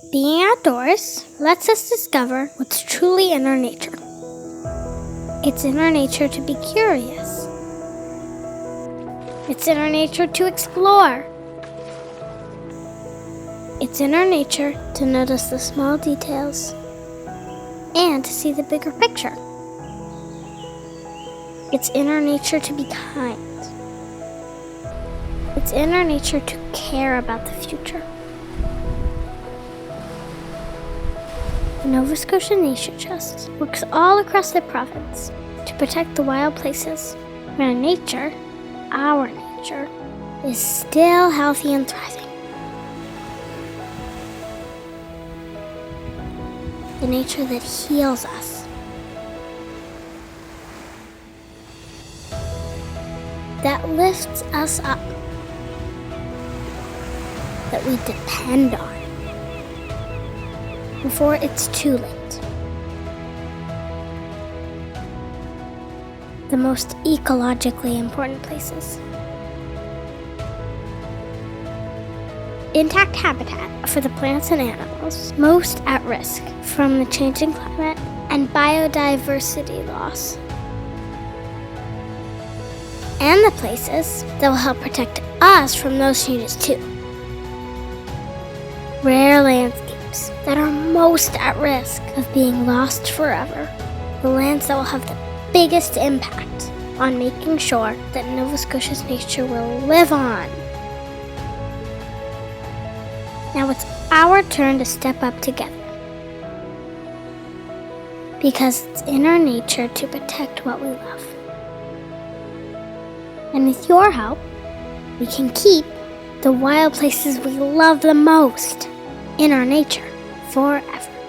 Being outdoors lets us discover what's truly in our nature. It's in our nature to be curious. It's in our nature to explore. It's in our nature to notice the small details and to see the bigger picture. It's in our nature to be kind. It's in our nature to care about the future. The Nova Scotia Nature Trust works all across the province to protect the wild places where nature, our nature, is still healthy and thriving. The nature that heals us. That lifts us up. That we depend on before it's too late. The most ecologically important places. Intact habitat for the plants and animals most at risk from the changing climate and biodiversity loss. And the places that will help protect us from those changes too. Rare landscapes that are most at risk of being lost forever. The lands that will have the biggest impact on making sure that Nova Scotia's nature will live on. Now it's our turn to step up together. Because it's in our nature to protect what we love. And with your help, we can keep the wild places we love the most in our nature forever.